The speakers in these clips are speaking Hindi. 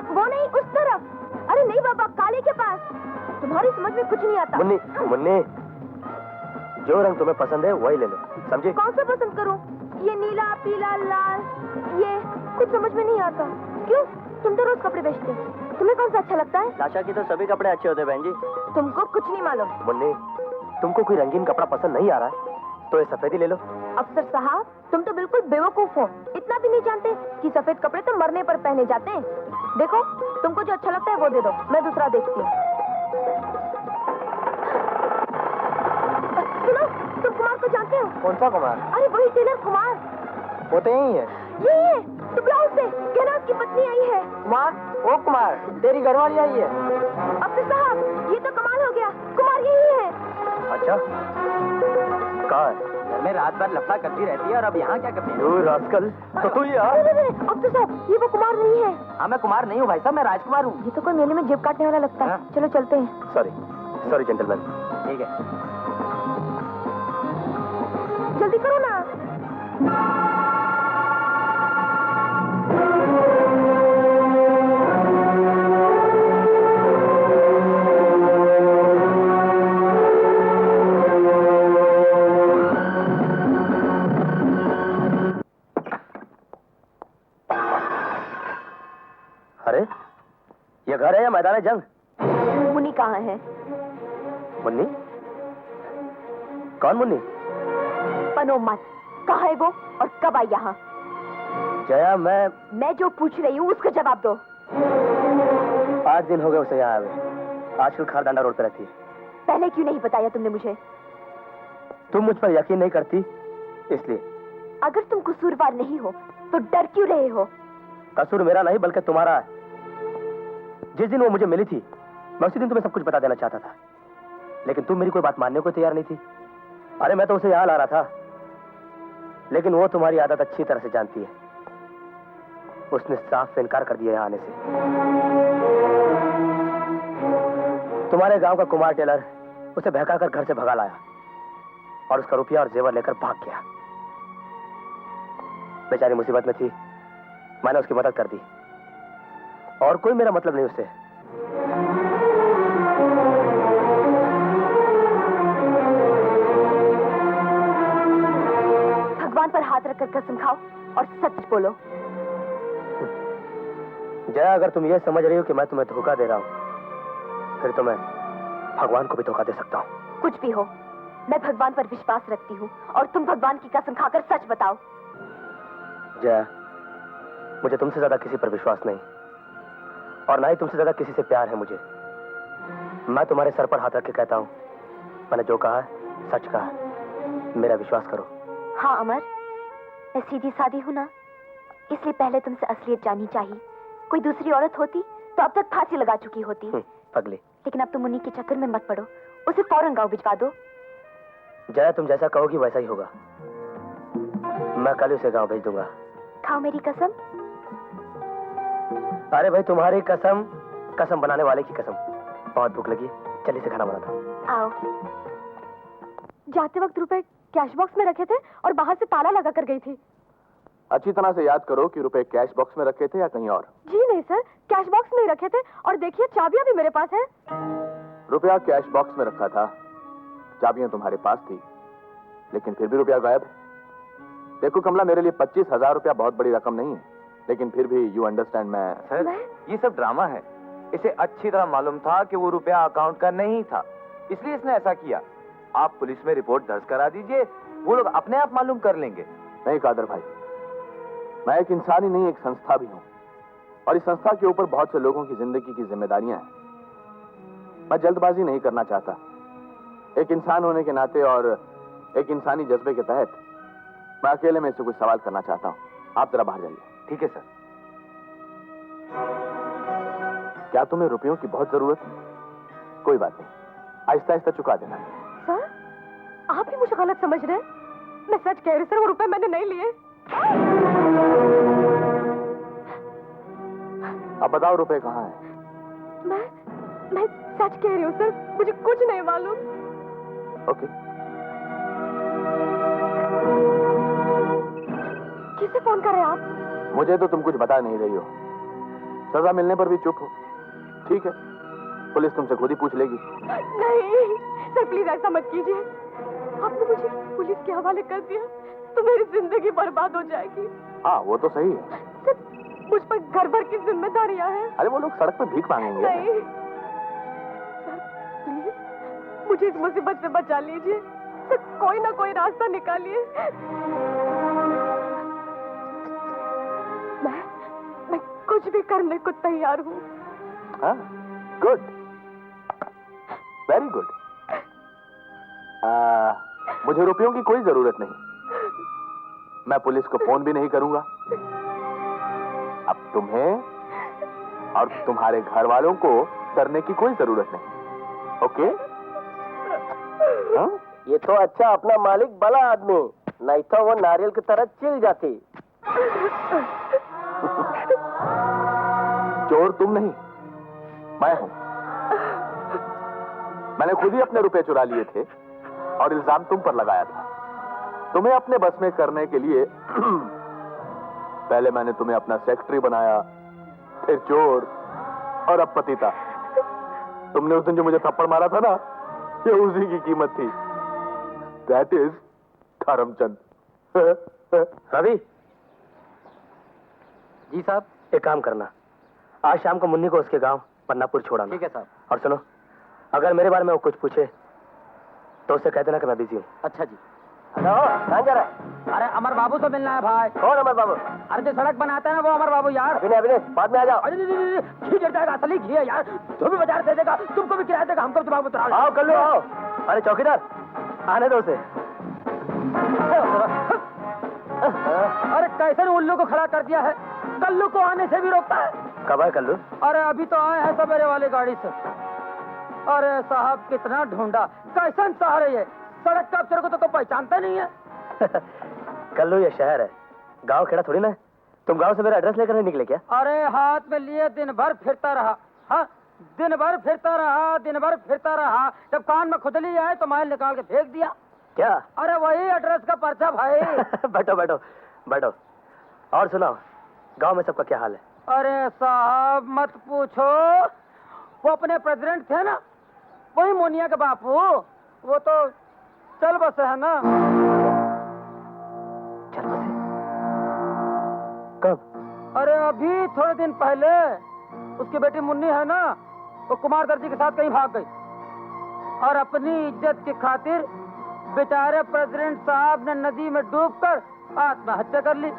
वो नहीं, उस तरफ। अरे नहीं बाबा, काले के पास। तुम्हारी समझ में कुछ नहीं आता। मुन्नी, मुन्नी, जो रंग तुम्हें पसंद है वही ले लो, समझे? कौन सा पसंद करूं? ये नीला, पीला, लाल, ये कुछ समझ में नहीं आता। क्यों? तुम तो रोज कपड़े बेचते हो, तुम्हें कौन सा अच्छा लगता है? लाशा की तो सभी कपड़े अच्छे होते हैं बहन जी। तुमको कुछ नहीं मालूम। मुन्नी, तुमको कोई रंगीन कपड़ा पसंद नहीं आ रहा है तो ये सफेद ही ले लो। अफसर साहब, तुम तो बिल्कुल बेवकूफ हो। इतना भी नहीं जानते कि सफेद कपड़े तो मरने पर पहने जाते हैं। देखो, तुमको जो अच्छा लगता है वो दे दो, मैं दूसरा देखती हूँ। सुनो, तुम कुमार को जानते हो? कौन सा कुमार? अरे वही टेलर कुमार। वो तो यही है। यही है, तुम ब्लाउज से कहना उसकी पत्नी आई है। कुमार? ओ कुमार, तेरी घरवाली आई है। अफसर साहब, ये तो कमाल हो गया, कुमार यही है। अच्छा, कहाँ है? घर में रात भर लफड़ा करती रहती है और अब यहाँ क्या करती है? रास्कल, तो यार। अफसर साहब, ये वो कुमार नहीं है। हाँ, मैं कुमार नहीं हूँ भाई साहब, मैं राजकुमार हूँ। ये तो कोई मेले में जेब काटने वाला लगता है। चलो चलते हैं। Sorry, sorry gentleman. ठीक है, जल्दी करो ना। अरे ये घर है या मैदान जंग? मुन्नी कहाँ है? मुन्नी? कौन मुन्नी? बनो मत, कहाँ है वो और कब आई यहाँ? जया, मैं जो पूछ रही हूँ उसका जवाब दो। 5 दिन हो गए उसे यहाँ आए। आजकल खारदांडा रोड पर रहती है। पहले क्यों नहीं बताया तुमने मुझे? तुम मुझ पर यकीन नहीं करती इसलिए। अगर तुम कसूरवार नहीं हो तो डर क्यों रहे हो? कसूर मेरा नहीं बल्कि तुम्हारा है। जिस दिन वो मुझे मिली थी मैं उसी दिन तुम्हें सब कुछ बता देना चाहता था, लेकिन तुम मेरी कोई बात मानने को तैयार नहीं थी। अरे मैं तो उसे यहाँ ला रहा था, लेकिन वो तुम्हारी आदत अच्छी तरह से जानती है। उसने साफ इनकार कर दिया यहाँ आने से। तुम्हारे गांव का कुमार टेलर उसे बहकाकर घर से भगा लाया और उसका रुपया और जेवर लेकर भाग गया। बेचारी मुसीबत में थी, मैंने उसकी मदद कर दी। और कोई मेरा मतलब नहीं उससे। भगवान पर हाथ रखकर कसम खाओ और सच बोलो। जया, अगर तुम ये समझ रही हो कि मैं तुम्हें धोखा दे रहा हूं, फिर तो मैं भगवान को भी धोखा दे सकता हूं। कुछ भी हो, मैं भगवान पर विश्वास रखती हूँ और तुम भगवान की कसम खाकर सच बताओ। जया, मुझे तुमसे ज्यादा किसी पर विश्वास नहीं और ना ही तुमसे ज्यादा किसी से प्यार है मुझे। मैं तुम्हारे सर पर हाथ रख के कहता हूँ, मैंने जो कहा है सच कहा है, मेरा विश्वास करो। हाँ अमर, मैं सीधी सादी हूँ ना, इसलिए पहले तुमसे असलियत जाननी चाहिए। कोई दूसरी औरत होती तो अब तक फांसी लगा चुकी होती। पगली। लेकिन अब तुम मुन्नी के चक्कर में मत पड़ो, उसे फौरन गाँव भिजवा दो। जया, तुम जैसा कहोगी वैसा ही होगा। मैं कल उसे गाँव भेज दूंगा। खाओ मेरी कसम। अरे भाई, तुम्हारी कसम, कसम बनाने वाले की कसम। बहुत भूख लगी, चलिए से खाना बनाता हूँ। आओ। जाते वक्त रुपए कैश बॉक्स में रखे थे और बाहर से ताला लगा कर गई थी। अच्छी तरह से याद करो कि रुपए कैश बॉक्स में रखे थे या कहीं और? जी नहीं सर, कैश बॉक्स में ही रखे थे और देखिए चाबियां भी मेरे पास है। रुपया कैश बॉक्स में रखा था, चाबियां तुम्हारे पास थी, लेकिन फिर भी रुपया गायब है। देखो कमला, मेरे लिए 25,000 रुपया बहुत बड़ी रकम नहीं है, लेकिन फिर भी यू अंडरस्टैंड मैं सर, ये सब ड्रामा है। इसे अच्छी तरह मालूम था कि वो रुपया अकाउंट का नहीं था, इसलिए इसने ऐसा किया। आप पुलिस में रिपोर्ट दर्ज करा दीजिए, वो लोग अपने आप मालूम कर लेंगे। नहीं कादर भाई, मैं एक इंसान ही नहीं, एक संस्था भी हूं, और इस संस्था के ऊपर बहुत से लोगों की जिंदगी की जिम्मेदारियां हैं। मैं जल्दबाजी नहीं करना चाहता। एक इंसान होने के नाते और एक इंसानी जज्बे के तहत मैं अकेले में इससे कुछ सवाल करना चाहता हूं। आप जरा बाहर जाइए। ठीक है सर। क्या तुम्हें रुपयों की बहुत जरूरत है? कोई बात नहीं, आहिस्ता आहिस्ता चुका देना। सर, आप ही मुझे गलत समझ रहे हैं। मैं सच कह रही सर, वो रुपए मैंने नहीं लिए। अब बताओ रुपए कहाँ हैं? मैं सच कह रही हूँ सर, मुझे कुछ नहीं मालूम। ओके। किसे फोन कर रहे हैं आप? मुझे तो तुम कुछ बता नहीं रही हो। सजा मिलने पर भी चुप हो। ठीक है, पुलिस तुमसे खुद ही पूछ लेगी। नहीं सर, प्लीज ऐसा मत कीजिए। आपने मुझे पुलिस के हवाले कर दिया तो मेरी जिंदगी बर्बाद हो जाएगी। हाँ, वो तो सही है। सर, मुझ पर घर भर की जिम्मेदारियां हैं। अरे वो लोग सड़क पे भीख मांगेंगे। नहीं सर, प्लीज मुझे इस मुसीबत से बचा लीजिए। सर, कोई ना कोई रास्ता निकालिए। मैं कुछ भी करने को तैयार हूँ। हाँ, गुड, वेरी गुड। मुझे रुपयों की कोई जरूरत नहीं। मैं पुलिस को फोन भी नहीं करूंगा। अब तुम्हें और तुम्हारे घर वालों को डरने की कोई जरूरत नहीं। ओके? हाँ? ये तो अच्छा अपना मालिक भला आदमी, नहीं तो वो नारियल की तरह चिल जाती। चोर तुम नहीं, मैं हूं। मैंने खुद ही अपने रुपए चुरा लिए थे और इल्जाम तुम पर लगाया था। तुम्हें अपने बस में करने के लिए पहले मैंने तुम्हें अपना सेक्रेटरी बनाया, फिर चोर और अब पतिता। तुमने उस दिन जो मुझे थप्पड़ मारा था ना, ये उसी की कीमत थी। That is Dharamchand. रवि जी साहब। एक काम करना, आज शाम को मुन्नी को उसके गांव पन्नापुर छोड़ाना। ठीक है साहब। और सुनो, अगर मेरे बारे में वो कुछ पूछे तो उससे कह देना कि मैं बिजी हूँ। अच्छा जी। हेलो, कहाँ जा रहा है? अरे अमर बाबू से मिलना है भाई। कौन अमर बाबू? अरे जो सड़क बनाता है ना वो अमर बाबू यार। अभी नहीं, बाद में आ जाओ। अरे घी जड़ जाएगा, असली घी है यार। जो भी बाजार दे देगा तुमको भी किराया देगा, हमको भी दिमाग में उतरा। आओ कल्लू आओ। अरे चौकीदार, आने दो उसे। अरे कैसे उल्लू को खड़ा कर दिया है, कल्लू को आने से भी रोकता है। कब है कल्लू? अरे अभी तो आए हैं सवेरे वाली गाड़ी से। अरे साहब कितना ढूंढा, कैसन शहर है ये, सड़क का अफसर को तो पहचानता नहीं है। कल्लू ये शहर है, गांव खेड़ा थोड़ी ना है। तुम गांव से मेरा एड्रेस लेकर नहीं निकले क्या? अरे हाथ में लिए दिन भर फिरता रहा। हाँ, दिन भर फिरता रहा। जब कान में खुजली आए तो माइल निकाल के फेंक दिया। क्या? अरे वही एड्रेस का पर्चा भाई। बैठो। और सुनाओ, गांव में सबका क्या हाल है? अरे साहब मत पूछो, वो अपने प्रेसिडेंट थे ना, वही मोनिया के बापू, वो तो चल बसे है ना। चल बसे? कब? अरे अभी थोड़े दिन पहले। उसकी बेटी मुन्नी है ना, वो कुमार दर्जी के साथ कहीं भाग गई और अपनी इज्जत की खातिर बेचारे प्रेसिडेंट साहब ने नदी में डूबकर आत्महत्या कर ली।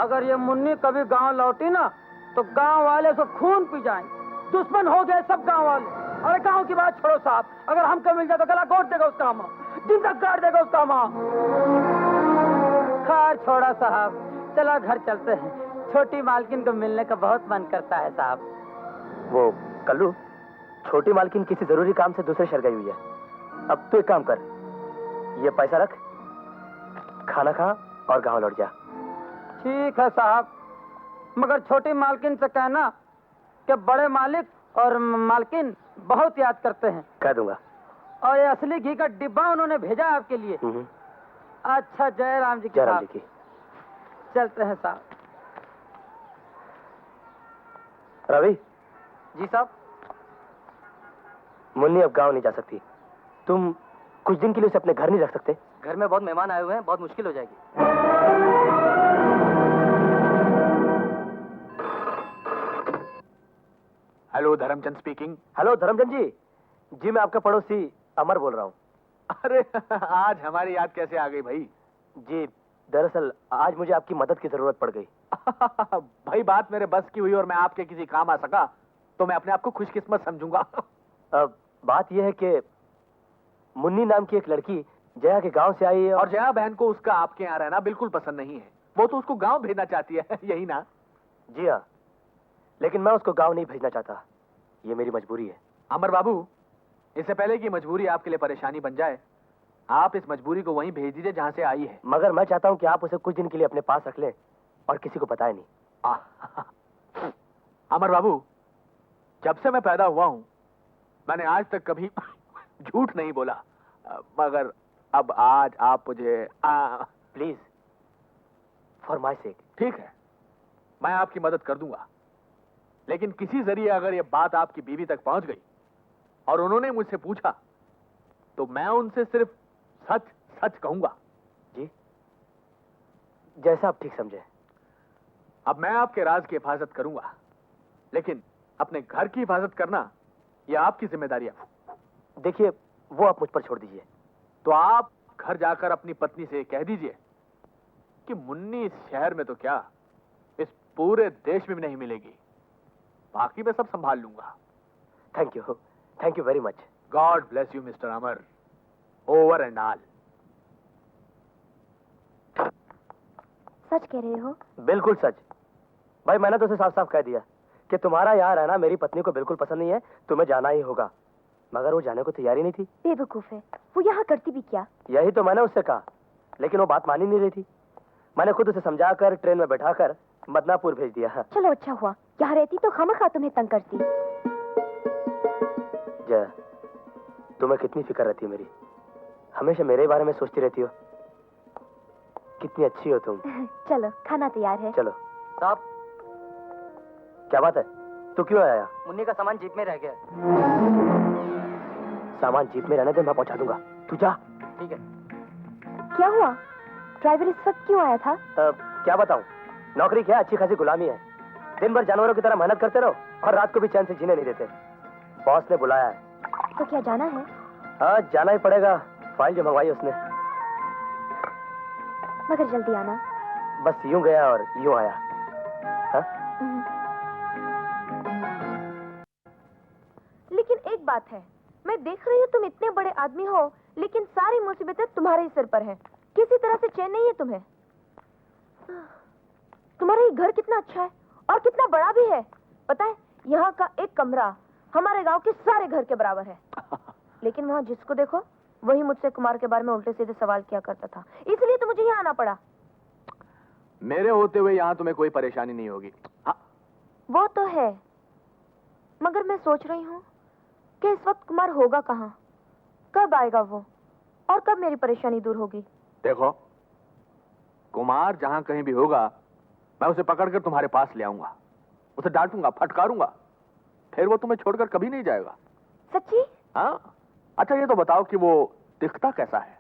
अगर ये मुन्नी कभी गांव लौटी ना तो गांव वाले उसको खून पी जाएंगे। दुश्मन हो गए सब गांव वाले। अरे गांव की बात छोड़ो साहब, अगर हमको मिल जाए तो गला घोट देगा उसका माँ, जिंदा काट देगा उसका माँ। खैर छोड़ा साहब, चला घर चलते हैं। छोटी मालकिन को मिलने का बहुत मन करता है साहब। वो कल्लू, छोटी मालकिन किसी जरूरी काम से दूसरे शहर गई हुई है। अब तू एक काम कर, ये पैसा रख, खाना खा और गांव लौट जा। ठीक है साहब, मगर छोटी मालकिन से कहना कि बड़े मालिक और मालकिन बहुत याद करते हैं। कह दूंगा। और ये असली घी का डिब्बा उन्होंने भेजा आपके लिए। अच्छा, जय राम जी की। जय राम जी की। चलते हैं साहब। रवि। जी साहब। मुन्नी अब गांव नहीं जा सकती। तुम कुछ दिन के लिए उसे अपने घर नहीं रख सकते? घर में बहुत मेहमान आए हुए हैं, बहुत मुश्किल हो जाएगी। Hello, Dharamchand speaking. Hello Dharamchand ji, मैं आपका पड़ोसी अमर बोल रहा हूँ। अरे आज हमारी याद कैसे आ गई भाई? जी, दरअसल आज मुझे आपकी मदद की जरूरत पड़ गई। भाई बात मेरे बस की हुई और मैं आपके किसी काम आ सका तो मैं अपने आप को खुशकिस्मत समझूंगा। अब बात यह है कि मुन्नी नाम की एक लड़की जया के गांव से आई है और जया बहन को उसका आपके यहाँ रहना बिल्कुल पसंद नहीं है। वो तो उसको गांव भेजना चाहती है, यही ना? जी हाँ, लेकिन मैं उसको गांव नहीं भेजना चाहता। ये मेरी मजबूरी है। अमर बाबू, इससे पहले कि मजबूरी आपके लिए परेशानी बन जाए, आप इस मजबूरी को वहीं भेज दीजिए जहां से आई है। मगर मैं चाहता हूं कि आप उसे कुछ दिन के लिए अपने पास रख लें और किसी को बताएं नहीं। अमर बाबू, जब से मैं पैदा हुआ हूं मैंने आज तक कभी झूठ नहीं बोला, मगर अब आज आप मुझे प्लीज, फॉर माय सेक। ठीक है, मैं आपकी मदद कर दूंगा, लेकिन किसी जरिए अगर ये बात आपकी बीवी तक पहुंच गई और उन्होंने मुझसे पूछा तो मैं उनसे सिर्फ सच सच कहूंगा। जी, जैसा आप ठीक समझे। अब मैं आपके राज की हिफाजत करूंगा, लेकिन अपने घर की हिफाजत करना यह आपकी जिम्मेदारी है। देखिए, वो आप मुझ पर छोड़ दीजिए। तो आप घर जाकर अपनी पत्नी से कह दीजिए कि मुन्नी इस शहर में तो क्या, इस पूरे देश में भी नहीं मिलेगी। बाकी मैं सब संभाल लूंगा। Thank you very much. God bless you Mr Amar, over and all. सच कह रहे हो? बिल्कुल सच। भाई, मैंने तो उसे साफ साफ कह दिया कि तुम्हारा यहाँ रहना मेरी पत्नी को बिल्कुल पसंद नहीं है, तुम्हें जाना ही होगा। मगर वो जाने को तैयार ही नहीं थी। बेवकूफ है, वो यहाँ करती भी क्या? यही तो मैंने उससे कहा, लेकिन वो बात मान ही नहीं रही थी। मैंने खुद उसे समझाकर ट्रेन में बैठाकर मदनापुर भेज दिया। चलो अच्छा हुआ, यहाँ रहती तो खामखा तुम्हें तंग करती। जया, तुम्हें कितनी फिक्र रहती है मेरी, हमेशा मेरे बारे में सोचती रहती हो। कितनी अच्छी हो तुम। चलो, खाना तैयार है। चलो। साहब, क्या बात है, तू क्यों आया? मुन्नी का सामान जीप में रह गया। सामान जीप में रहने दे, मैं पहुंचा दूंगा, तू जा। ठीक है। क्या हुआ? ड्राइवर इस वक्त क्यों आया था? क्या बताऊं, नौकरी क्या अच्छी खासी गुलामी है। दिन भर जानवरों की तरह मेहनत करते रहो और रात को भी चैन से जीने नहीं देते। बॉस ने बुलाया है। तो क्या जाना है? हाँ, जाना ही पड़ेगा, फाइल जो मंगवाई उसने। मगर जल्दी आना। बस यूं गया और यूं आया। हाँ? लेकिन एक बात है, मैं देख रही हूँ तुम इतने बड़े आदमी हो, लेकिन सारी मुसीबतें तुम्हारे ही सिर पर हैं। किसी तरह से चैन नहीं है तुम्हें। तुम्हारा ये घर कितना अच्छा है और कितना बड़ा भी है। पता है, यहाँ का एक कमरा हमारे गांव के सारे घर के बराबर है। लेकिन वहाँ जिसको देखो वही मुझसे कुमार के बारे में उल्टे सीधे सवाल किया करता था, इसलिए तो मुझे यहाँ आना पड़ा। मेरे होते हुए यहाँ तुम्हें कोई परेशानी नहीं होगी। हाँ। वो तो है, मगर मैं सोच रही हूँ कि इस वक्त कुमार होगा कहाँ, कब आएगा वो, और कब मेरी परेशानी दूर होगी। देखो, कुमार जहां कहीं भी होगा मैं उसे पकड़कर तुम्हारे पास ले आऊंगा, उसे डांटूंगा, फटकारूंगा, फिर वो तुम्हें छोड़कर कभी नहीं जाएगा। सच्ची? हाँ। अच्छा, ये तो बताओ कि वो दिखता कैसा है?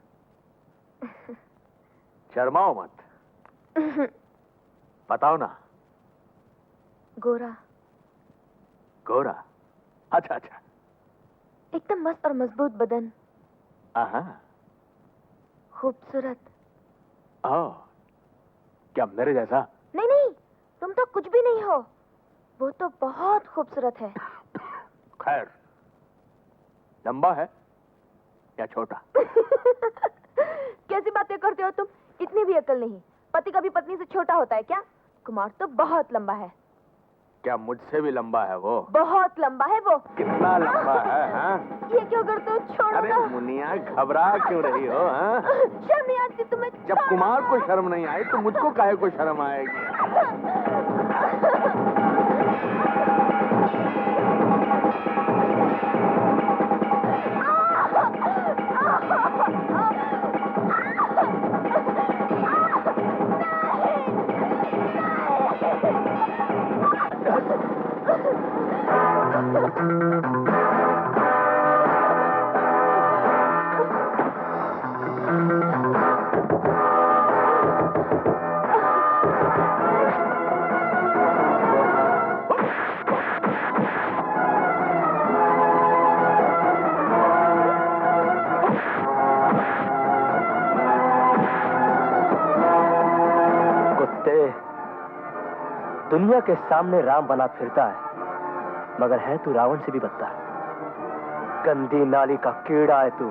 शर्माओ मत, बताओ ना। गोरा। गोरा? अच्छा अच्छा। एकदम मस्त और मजबूत बदन, हाँ। खूबसूरत। ओह, क्या मेरे जैसा? नहीं नहीं, तुम तो कुछ भी नहीं हो, वो तो बहुत खूबसूरत है। खैर, लंबा है या छोटा? कैसी बातें करते हो तुम, इतनी भी अकल नहीं। पति कभी पत्नी से छोटा होता है क्या? कुमार तो बहुत लंबा है। क्या मुझसे भी लंबा है वो? बहुत लंबा है वो। कितना लंबा है? हाँ? ये क्यों करते हो, छोड़ो अरे ना। मुनिया, घबरा क्यों रही हो? हाँ? शर्म नहीं आती तुम्हें? जब कुमार को शर्म नहीं आई तो मुझको काहे को शर्म आएगी? दुनिया के सामने राम बना फिरता है, मगर है तू रावण से भी बदतर। गंदी नाली का कीड़ा है तू।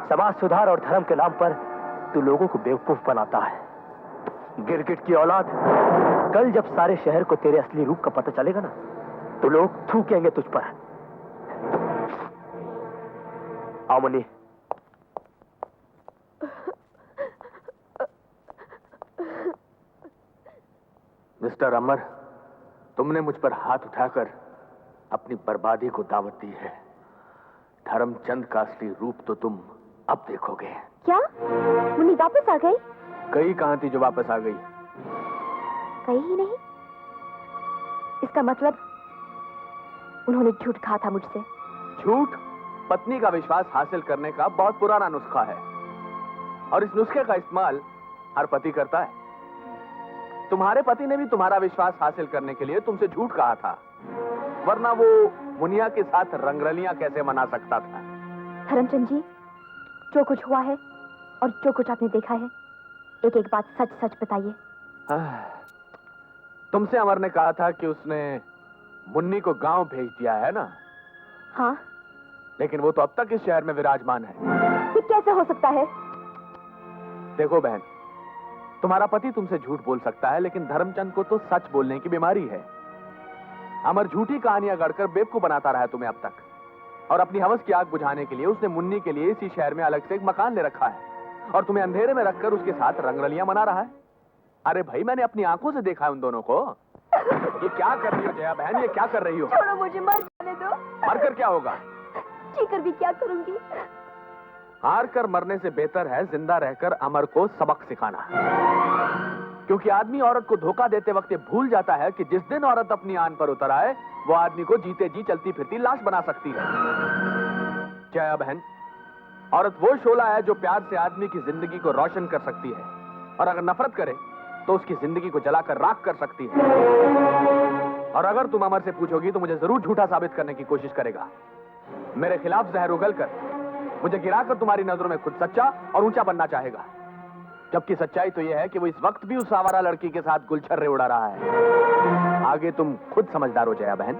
समाज सुधार और धर्म के नाम पर तू लोगों को बेवकूफ बनाता है। गिरगिट की औलाद, कल जब सारे शहर को तेरे असली रूप का पता चलेगा ना, तो लोग थूकेंगे तुझ पर। आओ मुन्नी। मिस्टर अमर, तुमने मुझ पर हाथ उठाकर अपनी बर्बादी को दावत दी है। धर्मचंद का असली रूप तो तुम अब देखोगे। क्या मुन्नी वापस आ गई? गई कहां थी जो वापस आ गई? गई ही नहीं। इसका मतलब उन्होंने झूठ कहा था मुझसे। झूठ पत्नी का विश्वास हासिल करने का बहुत पुराना नुस्खा है और इस नुस्खे का इस्तेमाल हर पति करता है। तुम्हारे पति ने भी तुम्हारा विश्वास हासिल करने के लिए तुमसे झूठ कहा था, वरना वो मुनिया के साथ रंगरलियां कैसे मना सकता था? धर्मचंद जी, जो कुछ हुआ है और जो कुछ आपने देखा है, एक एक बात सच सच बताइए। तुमसे अमर ने कहा था कि उसने मुन्नी को गांव भेज दिया है ना? हाँ। लेकिन वो तो अब तक इस शहर में विराजमान है। ये कैसे हो सकता है? देखो बहन, तुम्हारा पति तुमसे झूठ बोल सकता है, लेकिन धर्मचंद को तो सच बोलने की बीमारी है। अमर झूठी कहानियां गढ़कर बेवकूफ बनाता रहा है तुम्हें अब तक, और अपनी हवस की आग बुझाने के लिए उसने मुन्नी के लिए इसी शहर में अलग से एक मकान ले रखा है और तुम्हें अंधेरे में रखकर उसके साथ रंगरलियां मना रहा है। अरे भाई, मैंने अपनी आंखों से देखा है उन दोनों को। ये क्या कर रही हो जया बहन, ये क्या कर रही हो? छोड़ो, मुझे मर जाने दो। मरकर क्या होगा? जीकर भी क्या करूंगी? हार कर मरने से बेहतर है जिंदा रहकर अमर को सबक सिखाना, क्योंकि आदमी औरत को धोखा देते वक्त ये भूल जाता है कि जिस दिन औरत अपनी आन पर उतर आए, वो आदमी को जीते जी चलती फिरती लाश बना सकती है। जया बहन, औरत वो शोला है जो प्यार से आदमी की जिंदगी को रोशन कर सकती है, और अगर नफरत करे तो उसकी जिंदगी को जलाकर राख कर सकती है। और अगर तुम अमर से पूछोगी तो मुझे जरूर झूठा साबित करने की कोशिश करेगा। मेरे खिलाफ जहर उगलकर मुझे गिराकर तुम्हारी नजरों में खुद सच्चा और ऊंचा बनना चाहेगा, जबकि सच्चाई तो यह है कि वो इस वक्त भी उस आवारा लड़की के साथ गुलछर्रे उड़ा रहा है। आगे तुम खुद समझदार हो जया बहन।